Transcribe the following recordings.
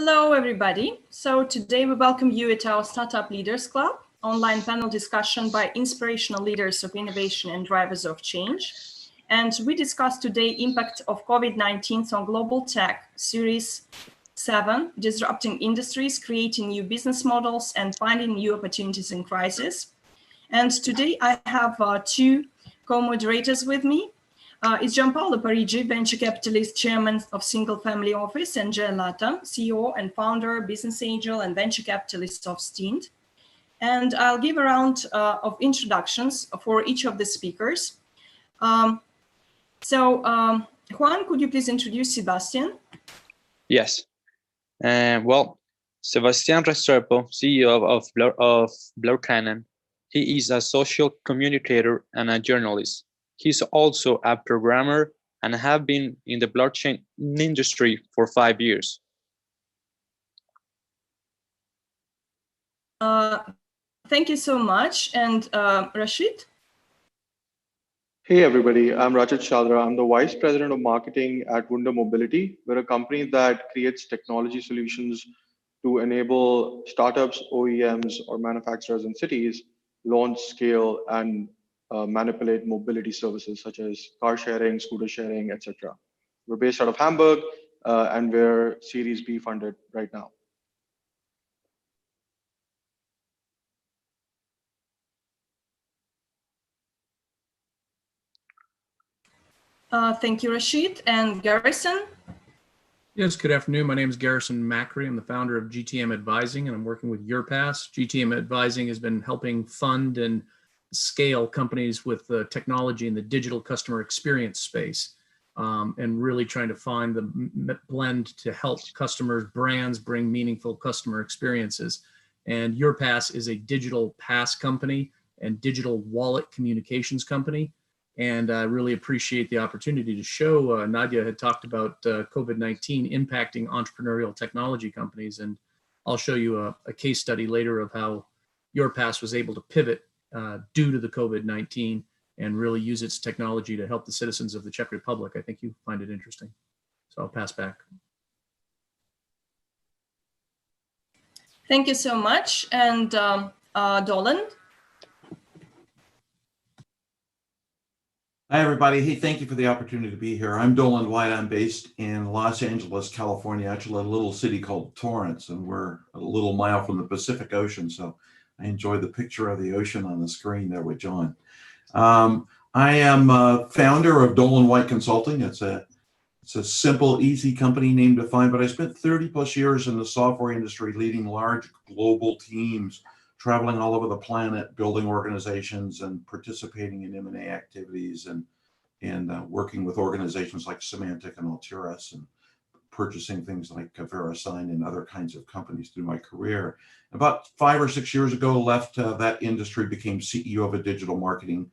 Hello, everybody. So today we welcome you at our Startup Leaders Club, online panel discussion by inspirational leaders of innovation and drivers of change. And we discuss today impact of COVID-19 on global tech, Series 7, disrupting industries, creating new business models, and finding new opportunities in crisis. And today I have two co-moderators with me. It's Gianpaolo Parigi, venture capitalist, chairman of Single Family Office, and Jay Latta, CEO and founder, business angel, and venture capitalist of Stint. And I'll give a round of introductions for each of the speakers. Juan, could you please introduce Sebastian? Yes. Well, Sebastian Restrepo, CEO of Blur Canon. He is a social communicator and a journalist. He's also a programmer and have been in the blockchain industry for 5 years. Thank you so much. And Rashid? Hey, everybody. I'm Rajat Chadra. I'm the Vice President of Marketing at Wunder Mobility. We're a company that creates technology solutions to enable startups, OEMs, or manufacturers in cities launch, scale, and manipulate mobility services such as car sharing, scooter sharing, etc. We're based out of Hamburg, and we're Series B funded right now. Thank you, Rashid. And Garrison? Yes, good afternoon. My name is Garrison Macri. I'm the founder of GTM Advising, and I'm working with YourPass. GTM Advising has been helping fund and scale companies with the technology in the digital customer experience space, and really trying to find the blend to help customers, brands bring meaningful customer experiences. And YourPass is a digital pass company and digital wallet communications company. And I really appreciate the opportunity to show, Nadya had talked about COVID-19 impacting entrepreneurial technology companies. And I'll show you a case study later of how YourPass was able to pivot due to the COVID-19 and really use its technology to help the citizens of the Czech Republic. I think you find it interesting. So I'll pass back. Thank you so much. And Dolan? Hi, everybody. Hey, thank you for the opportunity to be here. I'm Dolan White. I'm based in Los Angeles, California, actually a little city called Torrance, and we're a little mile from the Pacific Ocean. So I enjoy the picture of the ocean on the screen there with John. I am a founder of Dolan White Consulting. It's a simple, easy company name to find, but I spent 30 plus years in the software industry leading large global teams, traveling all over the planet, building organizations and participating in M&A activities and working with organizations like Symantec and Altiris and purchasing things like VeriSign and other kinds of companies through my career. About 5 or 6 years ago, left that industry, became CEO of a digital marketing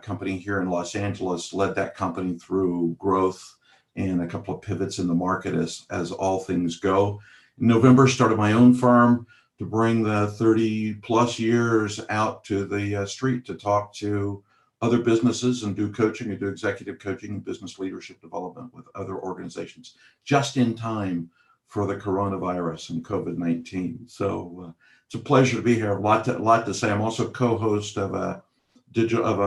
company here in Los Angeles, led that company through growth and a couple of pivots in the market as all things go. In November, started my own firm to bring the 30 plus years out to the street to talk to other businesses and do coaching and do executive coaching and business leadership development with other organizations, just in time for the coronavirus and COVID-19. So it's a pleasure to be here. A lot to say. I'm also co-host of a digital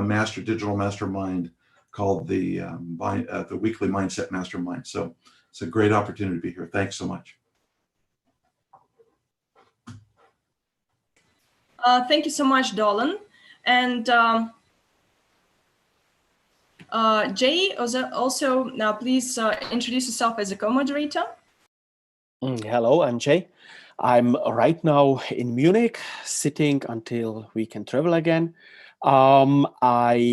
mastermind called the Weekly Mindset Mastermind. So it's a great opportunity to be here. Thanks so much. Thank you so much, Dolan. And Jay, also now please introduce yourself as a co-moderator. Hello, I'm Jay. I'm right now in Munich, sitting until we can travel again. I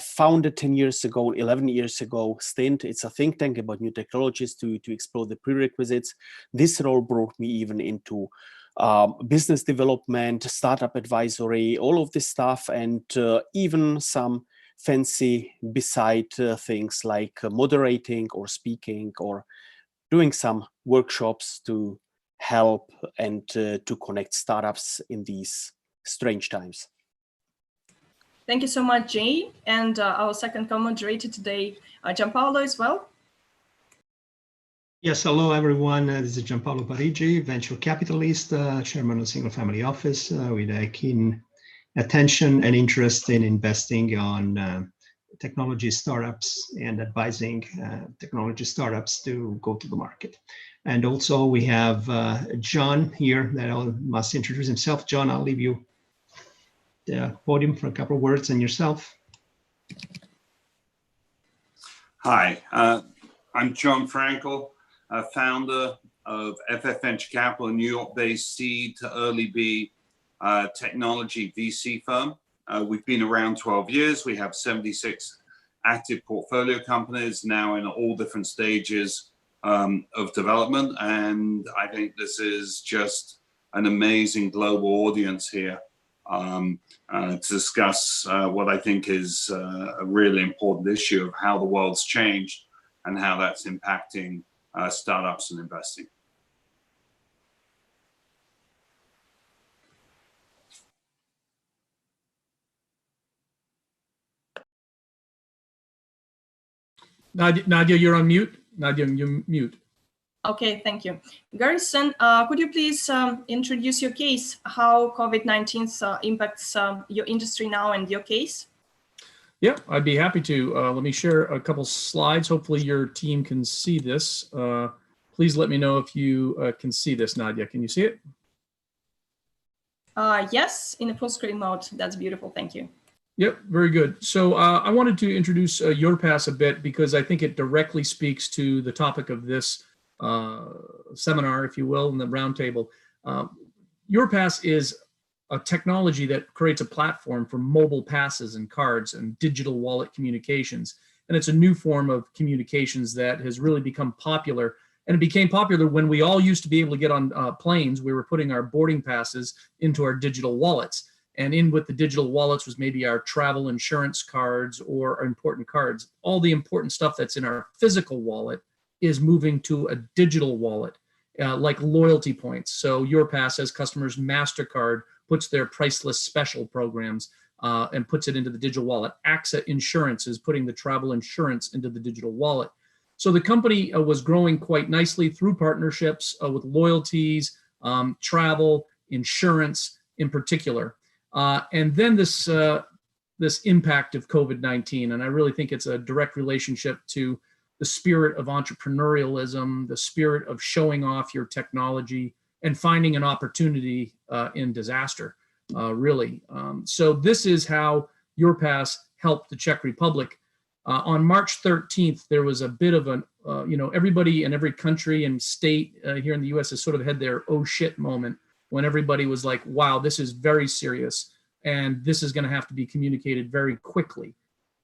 founded 11 years ago, Stint. It's a think tank about new technologies to explore the prerequisites. This role brought me even into business development, startup advisory, all of this stuff, and even some fancy beside things like moderating or speaking or doing some workshops to help and to connect startups in these strange times. Thank you so much, Jay. And our second co-moderator today, Gianpaolo as well. Yes, hello everyone. This is Gianpaolo Parigi, venture capitalist, chairman of Single Family Office, with a keen attention and interest in investing on technology startups and advising technology startups to go to the market. And also we have Jon here that must introduce himself. Jon, I'll leave you the podium for a couple of words on yourself. Hi, I'm Jon Frankel, founder of FF Venture Capital, a New York-based seed to early B technology VC firm. We've been around 12 years. We have 76 active portfolio companies now in all different stages of development. And I think this is just an amazing global audience here to discuss what I think is a really important issue of how the world's changed and how that's impacting startups and investing. Nadya, you're on mute. Nadya, you're mute. Okay, thank you. Garrison, could you please introduce your case, how COVID-19 impacts your industry now and your case? Yeah, I'd be happy to. Let me share a couple slides. Hopefully your team can see this. Please let me know if you can see this, Nadya. Can you see it? Yes, in a full screen mode. That's beautiful. Thank you. Yep, very good. So I wanted to introduce YourPass a bit because I think it directly speaks to the topic of this seminar, if you will, in the roundtable. YourPass is a technology that creates a platform for mobile passes and cards and digital wallet communications. And it's a new form of communications that has really become popular. And it became popular when we all used to be able to get on planes. We were putting our boarding passes into our digital wallets. And in with the digital wallets was maybe our travel insurance cards or our important cards. All the important stuff that's in our physical wallet is moving to a digital wallet, like loyalty points. So YourPass, as customers, MasterCard puts their priceless special programs and puts it into the digital wallet. AXA Insurance is putting the travel insurance into the digital wallet. So the company was growing quite nicely through partnerships with loyalties, travel, insurance in particular. And then this impact of COVID-19, and I really think it's a direct relationship to the spirit of entrepreneurialism, the spirit of showing off your technology and finding an opportunity in disaster, really. So this is how YourPass helped the Czech Republic. On March 13th, there was a bit of an, everybody in every country and state here in the US has sort of had their oh shit moment when everybody was like, wow, this is very serious and this is going to have to be communicated very quickly.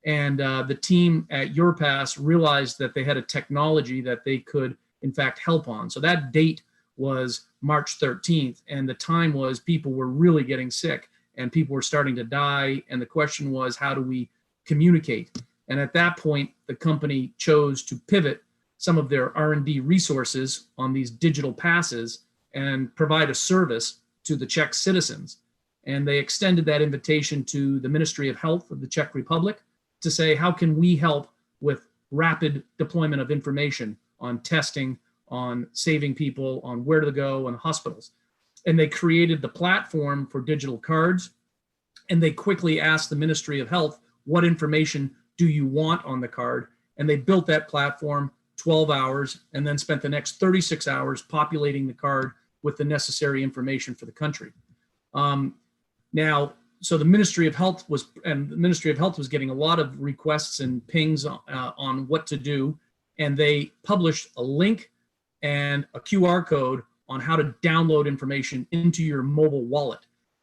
And the team at YourPass realized that they had a technology that they could, in fact, help on. So that date was March 13th, and the time was people were really getting sick and people were starting to die. And the question was, how do we communicate? And at that point, the company chose to pivot some of their R&D resources on these digital passes and provide a service to the Czech citizens. And they extended that invitation to the Ministry of Health of the Czech Republic to say, how can we help with rapid deployment of information on testing, on saving people, on where to go, on hospitals. And they created the platform for digital cards. And they quickly asked the Ministry of Health, what information do you want on the card? And they built that platform 12 hours and then spent the next 36 hours populating the card with the necessary information for the country. So the Ministry of Health was getting a lot of requests and pings on what to do. And they published a link and a QR code on how to download information into your mobile wallet.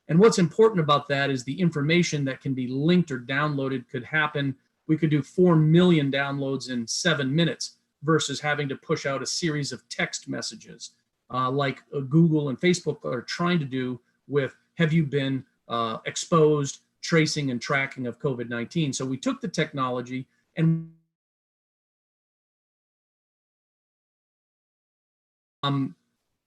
And what's important about that is the information that can be linked or downloaded could happen. We could do 4 million downloads in 7 minutes versus having to push out a series of text messages like Google and Facebook are trying to do with, have you been exposed, tracing and tracking of COVID-19. So we took the technology and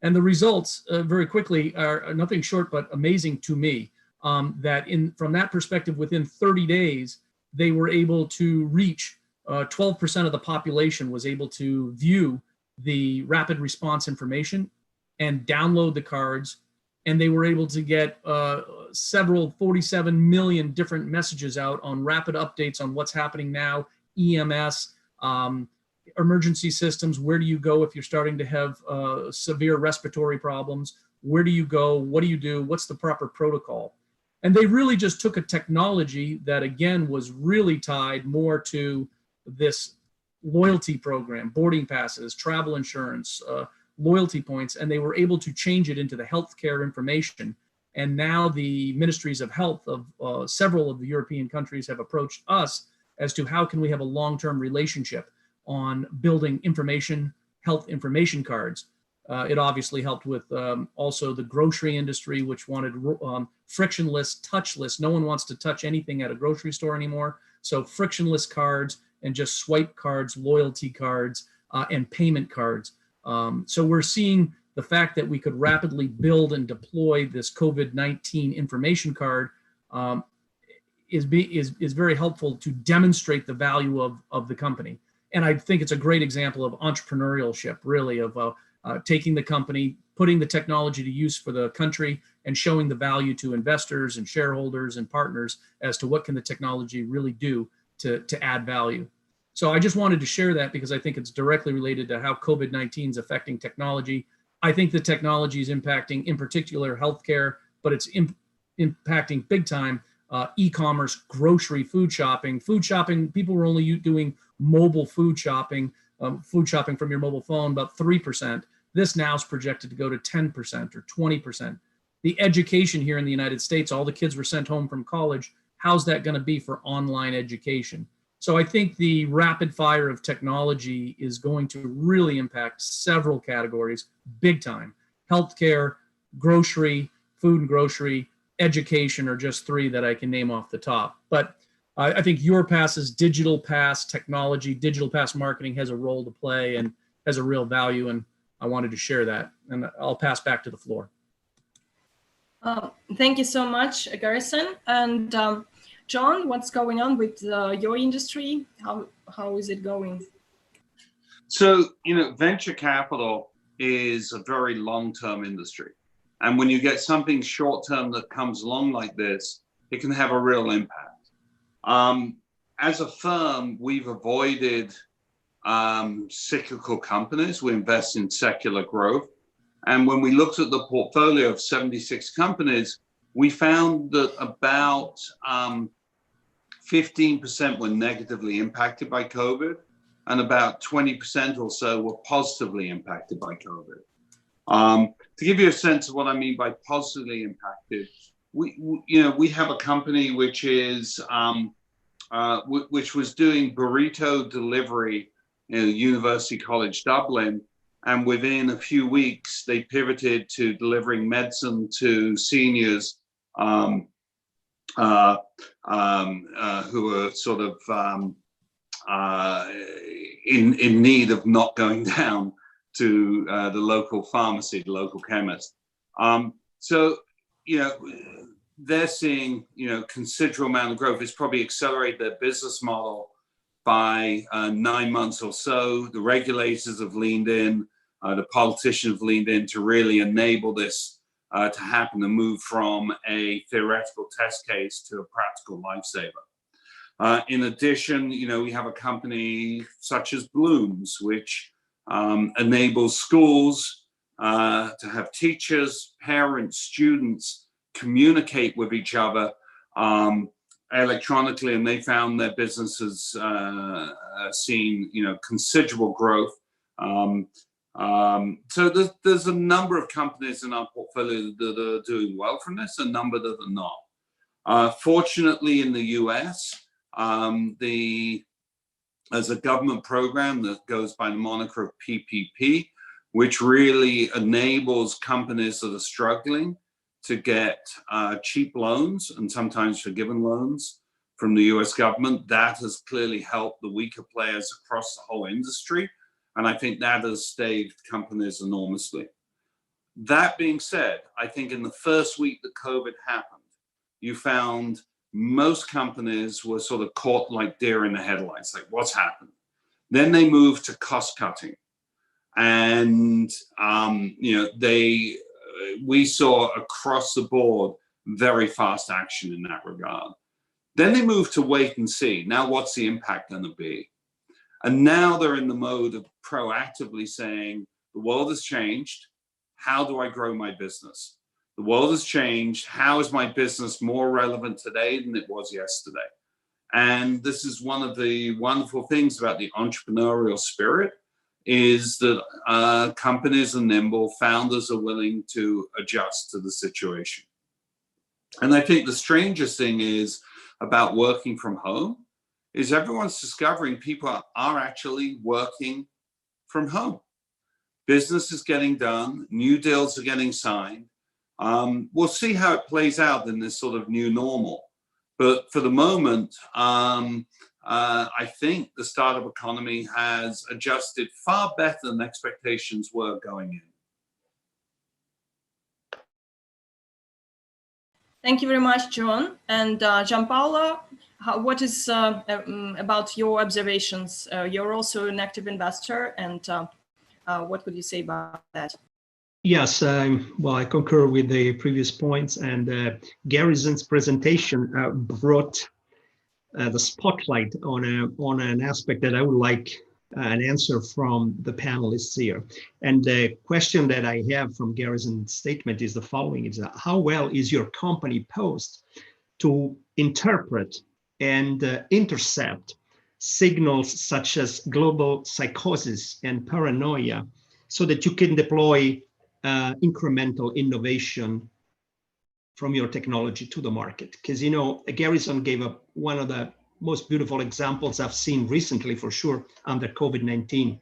the results very quickly are nothing short but amazing to me. That from that perspective, within 30 days, they were able to reach 12% of the population was able to view the rapid response information and download the cards. And they were able to get 47 million different messages out on rapid updates on what's happening now, EMS, emergency systems. Where do you go if you're starting to have severe respiratory problems? Where do you go? What do you do? What's the proper protocol? And they really just took a technology that, again, was really tied more to this loyalty program, boarding passes, travel insurance, loyalty points, and they were able to change it into the healthcare information. And now the ministries of health of several of the European countries have approached us as to how can we have a long-term relationship on building information, health information cards. It obviously helped with also the grocery industry, which wanted frictionless, touchless. No one wants to touch anything at a grocery store anymore. So frictionless cards and just swipe cards, loyalty cards, and payment cards. So we're seeing the fact that we could rapidly build and deploy this COVID-19 information card is very helpful to demonstrate the value of the company. And I think it's a great example of entrepreneurship, really, of taking the company, putting the technology to use for the country, and showing the value to investors and shareholders and partners as to what can the technology really do to add value. So I just wanted to share that because I think it's directly related to how COVID-19 is affecting technology. I think the technology is impacting, in particular, healthcare, but it's impacting big time e-commerce, grocery, food shopping. Food shopping, people were only doing mobile food shopping from your mobile phone, about 3%. This now is projected to go to 10% or 20%. The education here in the United States, all the kids were sent home from college. How's that going to be for online education? So I think the rapid fire of technology is going to really impact several categories, big time. Healthcare, grocery, food and grocery, education are just three that I can name off the top. But I think YourPass's digital pass technology, digital pass marketing has a role to play and has a real value. And I wanted to share that. And I'll pass back to the floor. Thank you so much, Garrison. And Jon, what's going on with your industry? How is it going? So, venture capital is a very long-term industry. And when you get something short-term that comes along like this, it can have a real impact. As a firm, we've avoided cyclical companies. We invest in secular growth. And when we looked at the portfolio of 76 companies, we found that about 15% were negatively impacted by COVID, and about 20% or so were positively impacted by COVID. To give you a sense of what I mean by positively impacted, we have a company which is which was doing burrito delivery in University College Dublin, and within a few weeks they pivoted to delivering medicine to seniors who are sort of in need of not going down to the local pharmacy, the local chemist. So, they're seeing, considerable amount of growth. It's probably accelerated their business model by 9 months or so. The regulators have leaned in, the politicians have leaned in to really enable this to happen and move from a theoretical test case to a practical lifesaver. In addition, we have a company such as Bloom's, which enables schools to have teachers, parents, students communicate with each other electronically, and they found their businesses seen, considerable growth. So there's a number of companies in our portfolio that are doing well from this, a number that are not. Fortunately, in the US, there's a government program that goes by the moniker of PPP, which really enables companies that are struggling to get cheap loans and sometimes forgiven loans from the US government. That has clearly helped the weaker players across the whole industry. And I think that has saved companies enormously. That being said, I think in the first week that COVID happened, you found most companies were sort of caught like deer in the headlights, like what's happened? Then they moved to cost cutting. And, we saw across the board very fast action in that regard. Then they moved to wait and see. Now, what's the impact going to be? And now they're in the mode of proactively saying, the world has changed. How do I grow my business? The world has changed. How is my business more relevant today than it was yesterday? And this is one of the wonderful things about the entrepreneurial spirit, is that companies are nimble, founders are willing to adjust to the situation. And I think the strangest thing is about working from home is everyone's discovering people are actually working from home. Business is getting done, new deals are getting signed. We'll see how it plays out in this sort of new normal. But for the moment, I think the startup economy has adjusted far better than expectations were going in. Thank you very much, John. And Gianpaolo, what is about your observations? You're also an active investor, and what would you say about that? Yes, well, I concur with the previous points, and Garrison's presentation brought the spotlight on an aspect that I would like an answer from the panelists here. And the question that I have from Garrison's statement is the following: is how well is your company posed to interpret and intercept signals such as global psychosis and paranoia, so that you can deploy incremental innovation from your technology to the market? Because, you know, Garrison gave up one of the most beautiful examples I've seen recently, for sure, under COVID-19,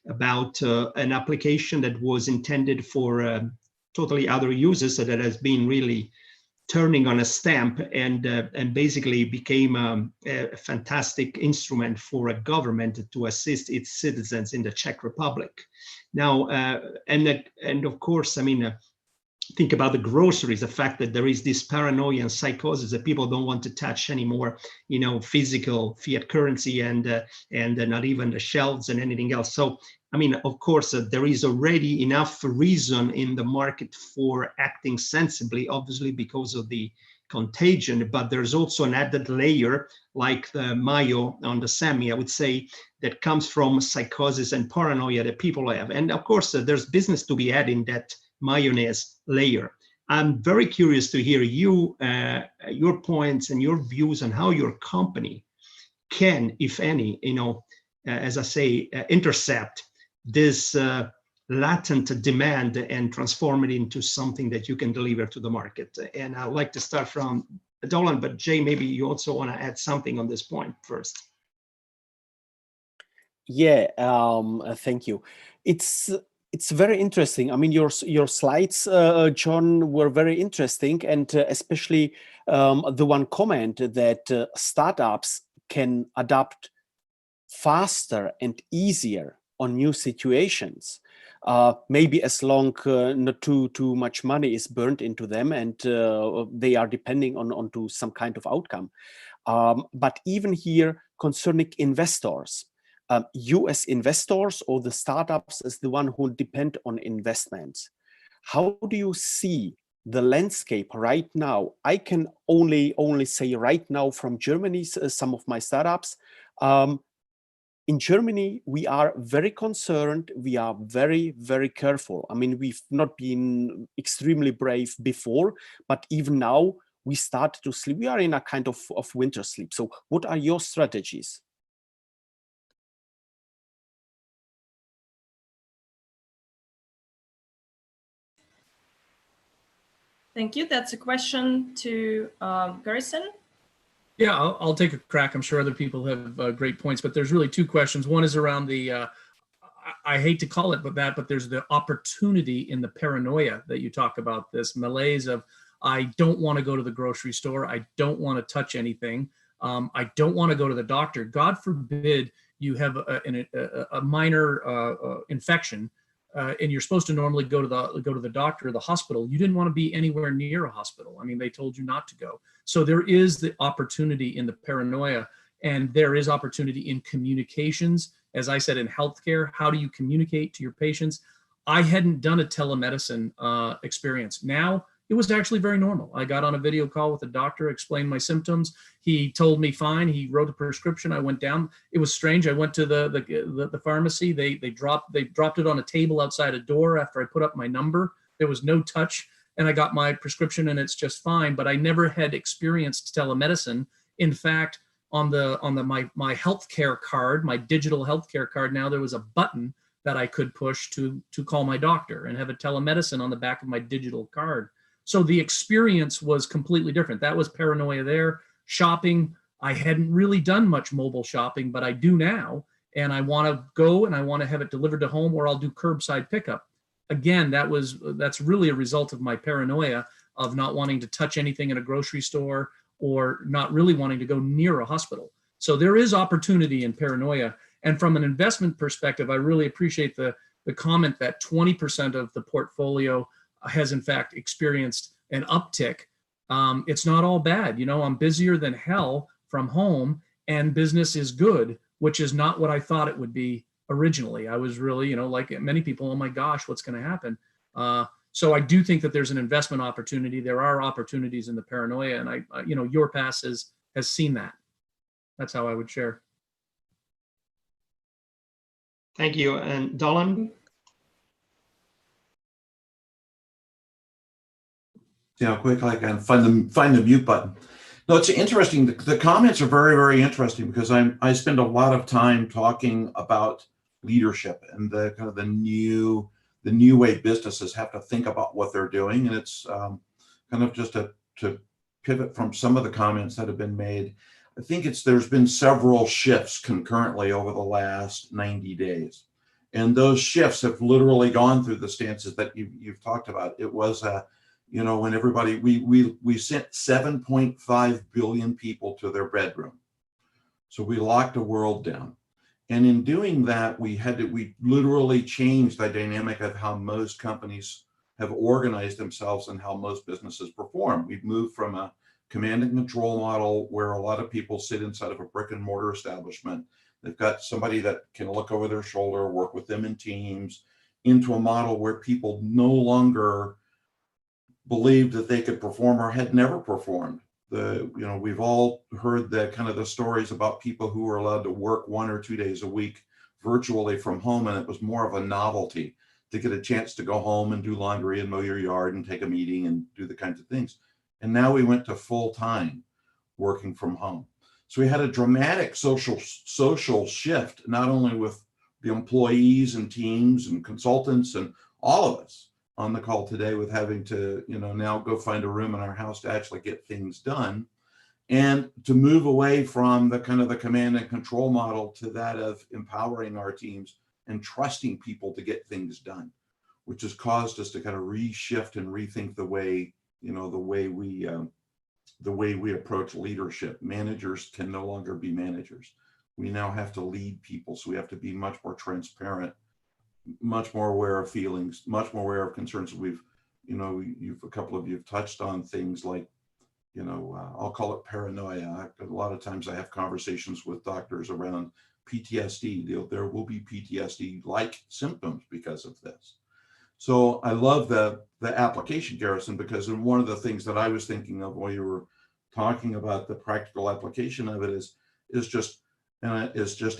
about an application that was intended for totally other users, that has been really turning on a stamp and basically became a fantastic instrument for a government to assist its citizens in the Czech Republic. Now, and of course, I mean, think about the groceries, the fact that there is this paranoia and psychosis that people don't want to touch anymore, you know, physical fiat currency and not even the shelves and anything else. So, I mean, of course, there is already enough reason in the market for acting sensibly, obviously because of the contagion, but there's also an added layer like the mayo on the semi, I would say, that comes from psychosis and paranoia that people have. And of course, there's business to be had in that mayonnaise layer. I'm very curious to hear you, your points and your views on how your company can, if any, you know, as I say, intercept this latent demand and transform it into something that you can deliver to the market. And I'd like to start from Dolan, but Jay, maybe you also want to add something on this point first. Yeah, thank you. It's very interesting. I mean, your slides, John, were very interesting, and especially the one comment that startups can adapt faster and easier on new situations, maybe as long not too much money is burnt into them and they are depending onto some kind of outcome. But even here, concerning investors, US investors or the startups as the one who depend on investments, how do you see the landscape right now? I can only say right now from Germany, some of my startups. In Germany, we are very concerned. We are very, very careful. I mean, we've not been extremely brave before, but even now we start to sleep. We are in a kind of winter sleep. So what are your strategies? Thank you. That's a question to Garrison. Yeah, I'll take a crack. I'm sure other people have great points, but there's really two questions. One is around the, I hate to call it but there's the opportunity in the paranoia that you talk about, this malaise of, I don't want to go to the grocery store. I don't want to touch anything. I don't want to go to the doctor. God forbid you have a minor infection and you're supposed to normally go to the doctor or the hospital. You didn't want to be anywhere near a hospital. I mean, they told you not to go. So there is the opportunity in the paranoia. And there is opportunity in communications. As I said, in healthcare, how do you communicate to your patients? I hadn't done a telemedicine experience. Now, it was actually very normal. I got on a video call with a doctor, explained my symptoms. He told me fine. He wrote a prescription. I went down. It was strange. I went to the pharmacy. They dropped it on a table outside a door after I put up my number. There was no touch, and I got my prescription, and it's just fine. But I never had experienced telemedicine. In fact, on my healthcare card, my digital healthcare card, now there was a button that I could push to call my doctor and have a telemedicine on the back of my digital card. So the experience was completely different. That was paranoia there. Shopping, I hadn't really done much mobile shopping, but I do now. And I want to go and I want to have it delivered to home, or I'll do curbside pickup. Again, that's really a result of my paranoia of not wanting to touch anything in a grocery store or not really wanting to go near a hospital. So there is opportunity in paranoia. And from an investment perspective, I really appreciate the comment that 20% of the portfolio has in fact experienced an uptick. It's not all bad. You know, I'm busier than hell from home and business is good, which is not what I thought it would be originally. I was really, you know, like many people, oh my gosh, what's going to happen? So I do think that there's an investment opportunity. There are opportunities in the paranoia, and you know, your pass has seen that. That's how I would share. Thank you. And Dolan? See how quick I can find the mute button. No, it's interesting. The comments are very, very interesting because I spend a lot of time talking about leadership and the kind of the new way businesses have to think about what they're doing. And it's kind of just to pivot from some of the comments that have been made. I think there's been several shifts concurrently over the last 90 days. And those shifts have literally gone through the stances that you've talked about. It was you know, when everybody, we sent 7.5 billion people to their bedroom. So we locked the world down. And in doing that, we literally changed the dynamic of how most companies have organized themselves and how most businesses perform. We've moved from a command and control model where a lot of people sit inside of a brick and mortar establishment. They've got somebody that can look over their shoulder, work with them in teams, into a model where people no longer believed that they could perform or had never performed. You know, we've all heard the stories about people who were allowed to work 1 or 2 days a week virtually from home, and it was more of a novelty to get a chance to go home and do laundry and mow your yard and take a meeting and do the kinds of things. And now we went to full time working from home. So we had a dramatic social shift, not only with the employees and teams and consultants and all of us on the call today, with having to, you know, now go find a room in our house to actually get things done, and to move away from the kind of the command and control model to that of empowering our teams and trusting people to get things done, which has caused us to kind of reshift and rethink the way, you know, the way we approach leadership. Managers can no longer be managers. We now have to lead people. So we have to be much more transparent, much more aware of feelings, much more aware of concerns. We've, you know, a couple of you have touched on things like, you know, I'll call it paranoia. A lot of times I have conversations with doctors around PTSD. There will be PTSD-like symptoms because of this. So I love the application, Garrison, because one of the things that I was thinking of while you were talking about the practical application of it is just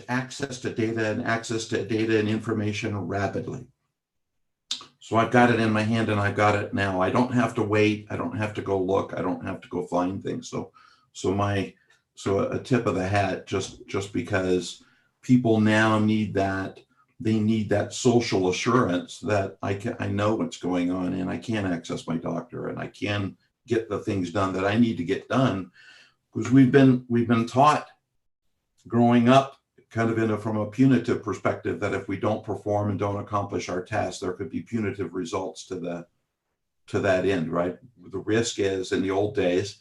access to data and information rapidly. So I've got it in my hand and I've got it now. I don't have to wait. I don't have to go look. I don't have to go find things. So a tip of the hat, just because people now need that. They need that social assurance that I know what's going on and I can access my doctor and I can get the things done that I need to get done, because we've been taught growing up kind of from a punitive perspective that if we don't perform and don't accomplish our tasks, there could be punitive results to that end, right? The risk is, in the old days,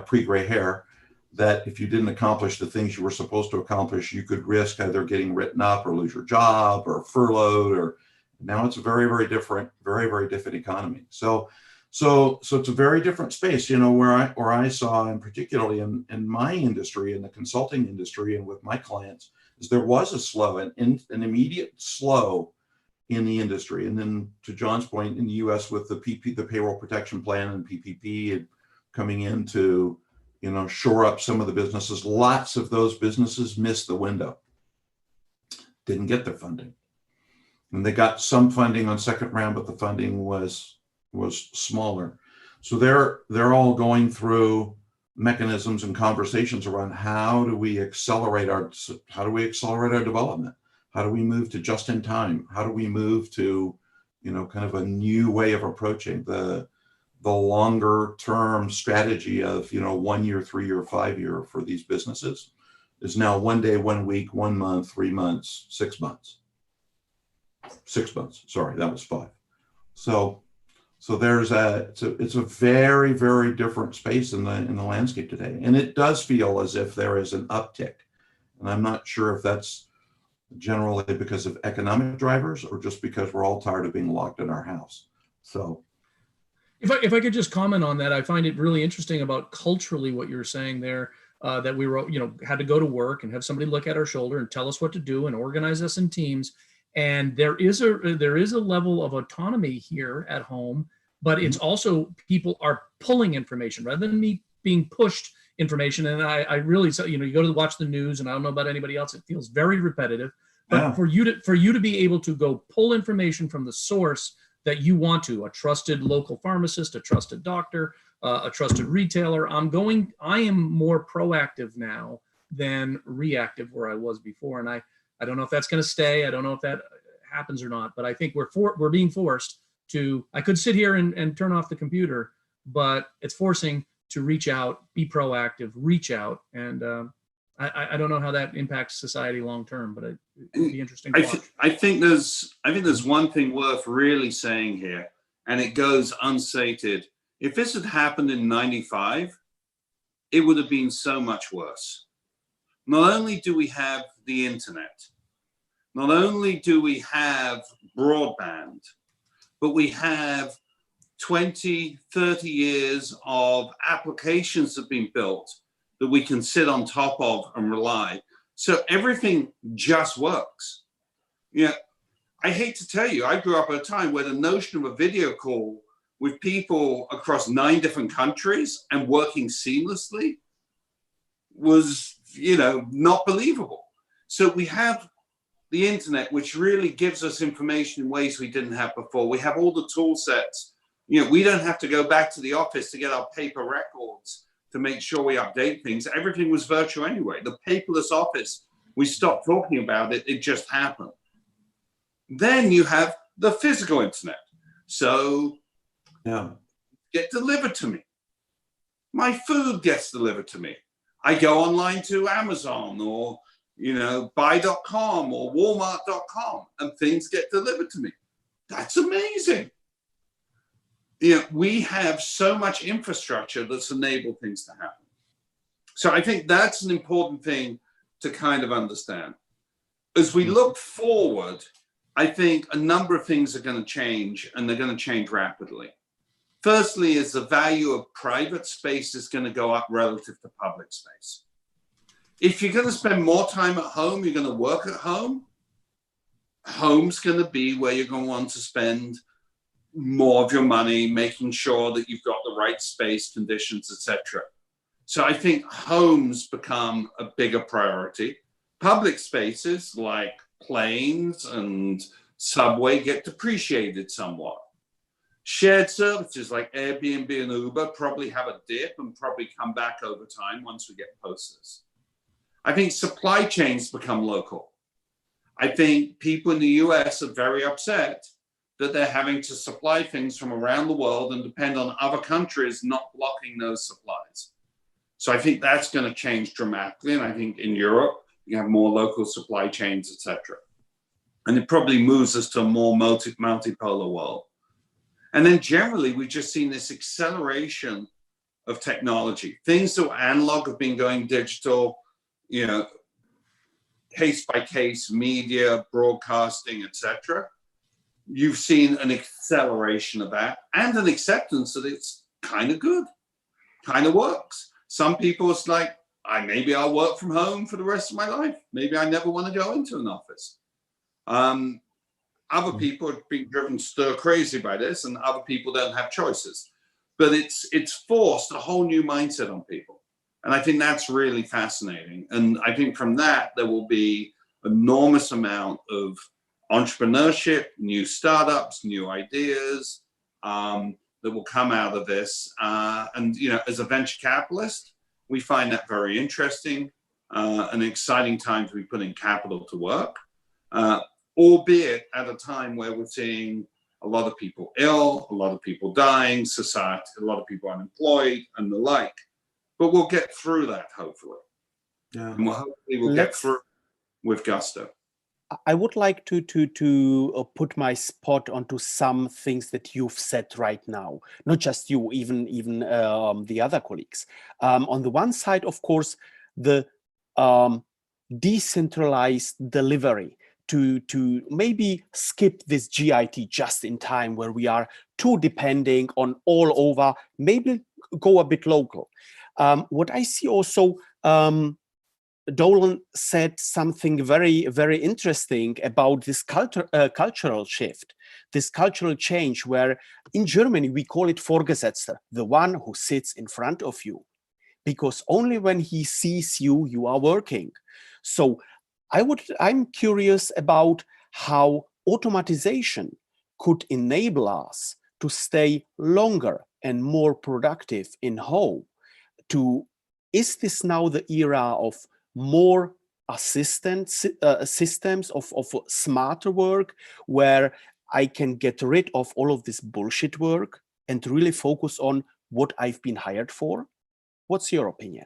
pre-gray hair, that if you didn't accomplish the things you were supposed to accomplish, you could risk either getting written up or lose your job or furloughed. Or now it's a very, very different economy. So So it's a very different space, you know, where I saw, and particularly in my industry, in the consulting industry, and with my clients, is there was a slow, an immediate slow in the industry. And then to John's point, in the US with the payroll protection plan and PPP and coming in to, you know, shore up some of the businesses, lots of those businesses missed the window, didn't get their funding. And they got some funding on second round, but the funding was smaller. So they're all going through mechanisms and conversations around how do we accelerate our development? How do we move to just in time? How do we move to, you know, kind of a new way of approaching the longer term strategy of, you know, 1 year, 3 year, 5 year for these businesses is now 1 day, 1 week, 1 month, 3 months, 6 months. 6 months, sorry, that was 5. So it's a very, very different space in the landscape today. And it does feel as if there is an uptick. And I'm not sure if that's generally because of economic drivers or just because we're all tired of being locked in our house. So if I could just comment on that, I find it really interesting about culturally what you're saying there, that we were, you know, had to go to work and have somebody look at our shoulder and tell us what to do and organize us in teams. And there is a level of autonomy here at home, but it's also people are pulling information rather than me being pushed information. And I really, you know, you go to watch the news, and I don't know about anybody else, it feels very repetitive. But yeah. for you to be able to go pull information from the source that you want to, a trusted local pharmacist, a trusted doctor, a trusted retailer, I am more proactive now than reactive where I was before. And I don't know if that's going to stay. I don't know if that happens or not, but I think we're being forced to, I could sit here and turn off the computer, but it's forcing to reach out, be proactive, reach out. And I don't know how that impacts society long-term, but it'd be interesting to watch. I think there's one thing worth really saying here, and it goes unstated. If this had happened in '95, it would have been so much worse. Not only do we have the internet, not only do we have broadband, but we have 20, 30 years of applications that have been built that we can sit on top of and rely. So everything just works. Yeah, I hate to tell you, I grew up at a time where the notion of a video call with people across 9 different countries and working seamlessly was, you know, not believable. So we have the internet, which really gives us information in ways we didn't have before. We have all the tool sets. You know, we don't have to go back to the office to get our paper records to make sure we update things. Everything was virtual anyway. The paperless office, we stopped talking about it. It just happened. Then you have the physical internet. So yeah, get delivered to me. My food gets delivered to me. I go online to Amazon or, you know, buy.com or walmart.com and things get delivered to me. That's amazing. You know, we have so much infrastructure that's enabled things to happen. So I think that's an important thing to kind of understand. As we look forward, I think a number of things are going to change, and they're going to change rapidly. Firstly, is the value of private space is going to go up relative to public space. If you're going to spend more time at home, you're going to work at home, home's going to be where you're going to want to spend more of your money, making sure that you've got the right space, conditions, etc. So I think homes become a bigger priority. Public spaces like planes and subway get depreciated somewhat. Shared services like Airbnb and Uber probably have a dip and probably come back over time once we get posters. I think supply chains become local. I think people in the US are very upset that they're having to supply things from around the world and depend on other countries not blocking those supplies. So I think that's going to change dramatically. And I think in Europe, you have more local supply chains, etc. And it probably moves us to a more multipolar world. And then generally, we've just seen this acceleration of technology. Things that were analog have been going digital, you know, case by case, media, broadcasting, etc. you've seen an acceleration of that and an acceptance that it's kind of good, kind of works. Some people, it's like, maybe I'll work from home for the rest of my life. Maybe I never want to go into an office. Other people have been driven stir crazy by this, and other people don't have choices. But it's forced a whole new mindset on people. And I think that's really fascinating. And I think from that, there will be enormous amount of entrepreneurship, new startups, new ideas that will come out of this. And, you know, as a venture capitalist, we find that very interesting, an exciting time to be putting capital to work, albeit at a time where we're seeing a lot of people ill, a lot of people dying, society, a lot of people unemployed and the like. But we'll get through that, hopefully. Yeah. And hopefully we'll get through with gusto. I would like to put my spot onto some things that you've said right now. Not just you, even the other colleagues. On the one side, of course, the decentralized delivery to maybe skip this GIT, just in time, where we are too depending on all over, maybe go a bit local. What I see also, Dolan said something very, very interesting about this cultural shift, this cultural change, where in Germany we call it Vorgesetzter, the one who sits in front of you, because only when he sees you, you are working. So I'm curious about how automatization could enable us to stay longer and more productive in home. Is this now the era of more assistant systems, of smarter work, where I can get rid of all of this bullshit work and really focus on what I've been hired for? What's your opinion?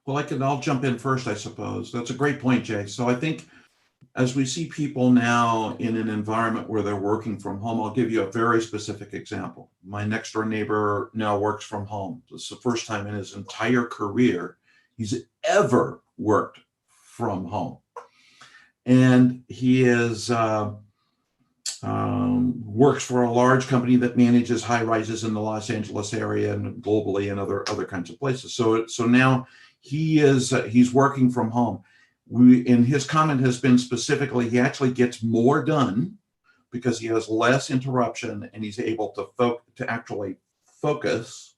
Well, I'll jump in first, I suppose. That's a great point, Jay. So I think as we see people now in an environment where they're working from home, I'll give you a very specific example. My next door neighbor now works from home. This is the first time in his entire career he's ever worked from home. And he is works for a large company that manages high rises in the Los Angeles area and globally and other kinds of places. So now he's working from home. And his comment has been specifically, he actually gets more done because he has less interruption and he's able to actually focus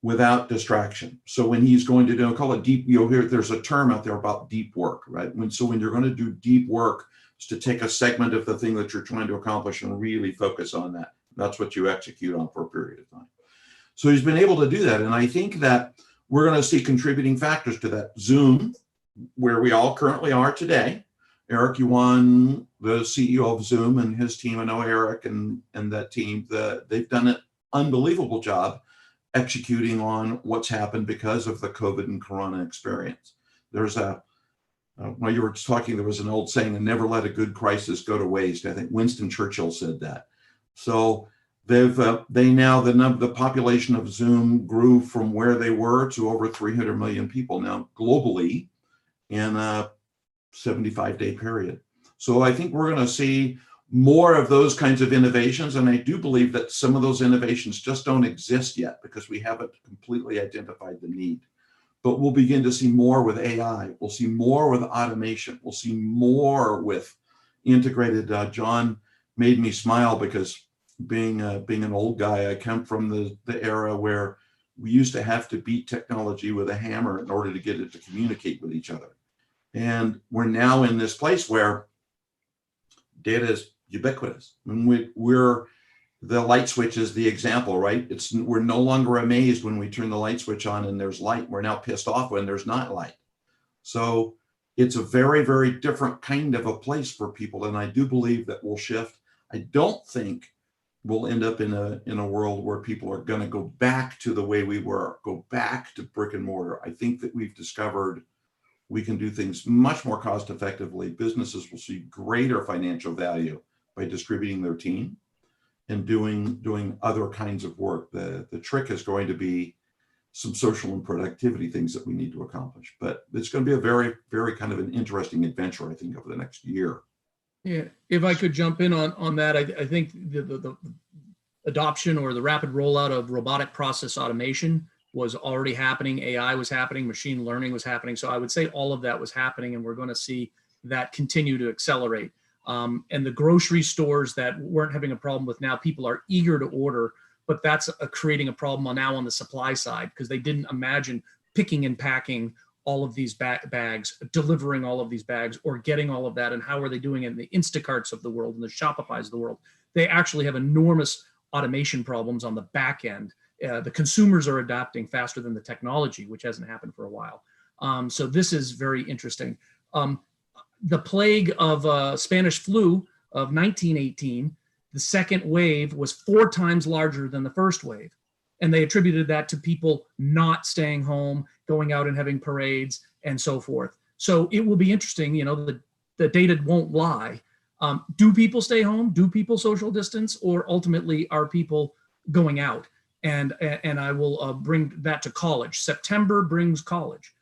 without distraction. So when he's going to call it deep, you'll hear there's a term out there about deep work, right? When you're going to do deep work, it's to take a segment of the thing that you're trying to accomplish and really focus on that. That's what you execute on for a period of time. So he's been able to do that. And I think that we're going to see contributing factors to that. Zoom, where we all currently are today. Eric Yuan, the CEO of Zoom, and his team, I know Eric and that team, they've done an unbelievable job executing on what's happened because of the COVID and Corona experience. There's while you were talking, there was an old saying, never let a good crisis go to waste. I think Winston Churchill said that. So the population of Zoom grew from where they were to over 300 million people now globally in a 75-day period. So I think we're going to see more of those kinds of innovations. And I do believe that some of those innovations just don't exist yet because we haven't completely identified the need. But we'll begin to see more with AI. We'll see more with automation. We'll see more with integrated. John made me smile because being an old guy, I come from the era where we used to have to beat technology with a hammer in order to get it to communicate with each other. And we're now in this place where data is ubiquitous. And the light switch is the example, right? We're no longer amazed when we turn the light switch on and there's light. We're now pissed off when there's not light. So it's a very, very different kind of a place for people. And I do believe that we'll shift. I don't think we'll end up in a world where people are going to go back to the way we were, go back to brick and mortar. I think that we've discovered we can do things much more cost effectively. Businesses will see greater financial value by distributing their team and doing other kinds of work. The trick is going to be some social and productivity things that we need to accomplish. But it's going to be a very, very kind of an interesting adventure, I think, over the next year. Yeah, if I could jump in on that, I think the adoption or the rapid rollout of robotic process automation was already happening. AI was happening, machine learning was happening. So I would say all of that was happening, and we're going to see that continue to accelerate. And the grocery stores that weren't having a problem with, now people are eager to order, but that's creating a problem now on the supply side, because they didn't imagine picking and packing all of these bags, delivering all of these bags, or getting all of that. And how are they doing it in the Instacarts of the world and the Shopifys of the world? They actually have enormous automation problems on the back end. The consumers are adapting faster than the technology, which hasn't happened for a while. So this is very interesting. The plague of Spanish flu of 1918, the second wave was 4 times larger than the first wave. And they attributed that to people not staying home, going out and having parades and so forth. So it will be interesting, the data won't lie. Do people stay home? Do people social distance? Or ultimately are people going out? And I will bring that to college. September brings college.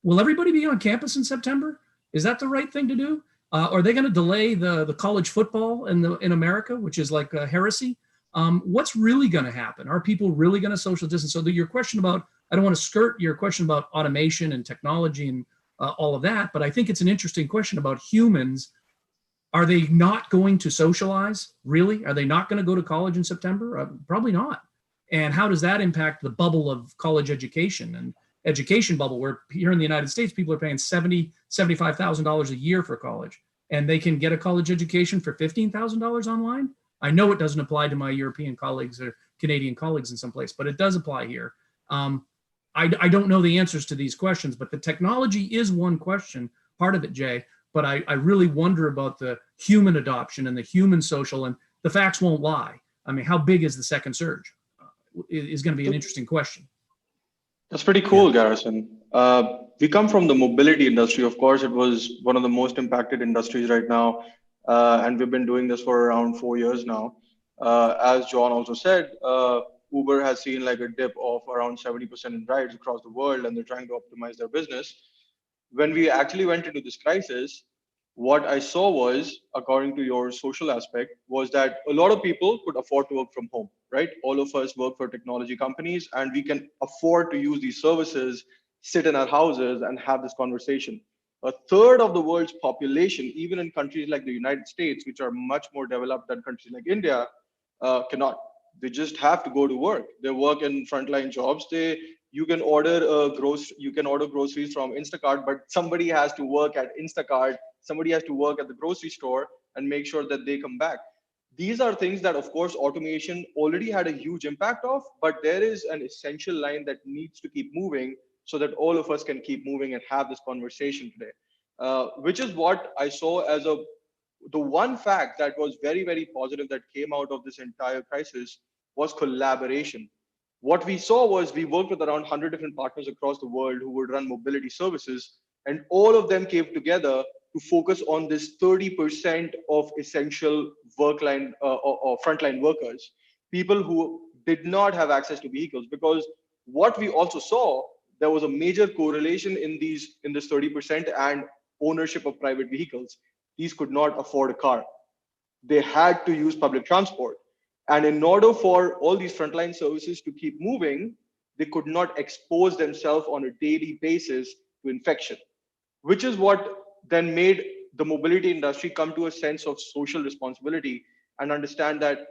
Will everybody be on campus in September? Is that the right thing to do? Are they going to delay the college football in America, which is like a heresy? What's really going to happen? Are people really going to social distance? So your question about, I don't want to skirt your question about automation and technology and all of that, but I think it's an interesting question about humans. Are they not going to socialize? Really? Are they not going to go to college in September? Probably not. And how does that impact the bubble of college education and education bubble, where here in the United States, people are paying $70,000, $75,000 a year for college, and they can get a college education for $15,000 online? I know it doesn't apply to my European colleagues or Canadian colleagues in some place, but it does apply here. I don't know the answers to these questions, but the technology is one question, part of it, Jay, but I really wonder about the human adoption and the human social, and the facts won't lie. I mean, how big is the second surge is going to be an interesting question. That's pretty cool, Garrison. We come from the mobility industry. Of course, it was one of the most impacted industries right now. And we've been doing this for around 4 years now. As John also said, Uber has seen like a dip of around 70% in rides across the world, and they're trying to optimize their business. When we actually went into this crisis, what I saw was, according to your social aspect, was that a lot of people could afford to work from home, right? All of us work for technology companies, and we can afford to use these services, sit in our houses and have this conversation. A third of the world's population, even in countries like the United States, which are much more developed than countries like India, cannot. They just have to go to work. They work in frontline jobs. You can order groceries from Instacart, but somebody has to work at Instacart. Somebody has to work at the grocery store and make sure that they come back. These are things that, of course, automation already had a huge impact of, but there is an essential line that needs to keep moving so that all of us can keep moving and have this conversation today, which is what I saw as the one fact that was very, very positive that came out of this entire crisis was collaboration. What we saw was we worked with around 100 different partners across the world who would run mobility services, and all of them came together to focus on this 30% of essential workline or frontline workers, people who did not have access to vehicles. Because what we also saw, there was a major correlation in this 30% and ownership of private vehicles. These could not afford a car. They had to use public transport. And in order for all these frontline services to keep moving, they could not expose themselves on a daily basis to infection, which is what then made the mobility industry come to a sense of social responsibility and understand that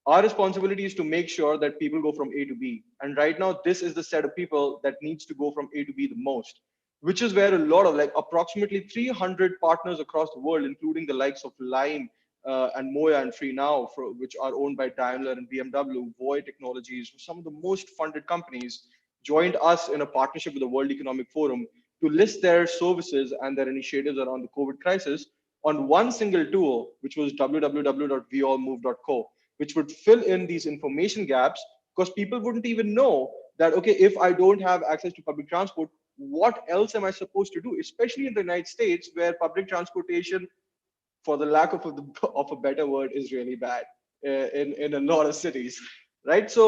our responsibility is to make sure that people go from A to B. And right now, this is the set of people that needs to go from A to B the most, which is where a lot of approximately 300 partners across the world, including the likes of Lime and Moya and Free Now, which are owned by Daimler and BMW, Voy Technologies, some of the most funded companies, joined us in a partnership with the World Economic Forum to list their services and their initiatives around the COVID crisis on one single tool, which was www.weallmove.co, which would fill in these information gaps, because people wouldn't even know that, okay, if I don't have access to public transport, what else am I supposed to do? Especially in the United States, where public transportation, for the lack of a better word, is really bad in a lot of cities, right? So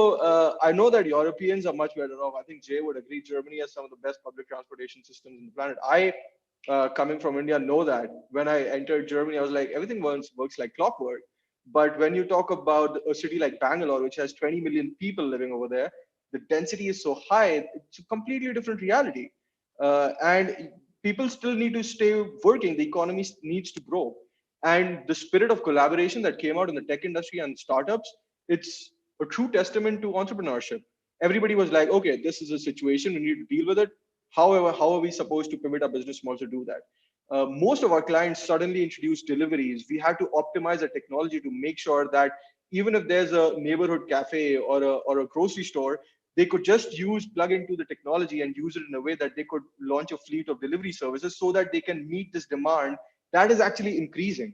I know that Europeans are much better off. I think Jay would agree. Germany has some of the best public transportation systems on the planet. Coming from India, know that when I entered Germany, I was like, everything works like clockwork. But when you talk about a city like Bangalore, which has 20 million people living over there, the density is so high, it's a completely different reality. And people still need to stay working. The economy needs to grow. And the spirit of collaboration that came out in the tech industry and startups, it's a true testament to entrepreneurship. Everybody was like, okay, this is a situation, we need to deal with it. However, how are we supposed to pivot our business model to do that? Most of our clients suddenly introduced deliveries. We had to optimize the technology to make sure that even if there's a neighborhood cafe or a grocery store, they could just plug into the technology and use it in a way that they could launch a fleet of delivery services so that they can meet this demand that is actually increasing.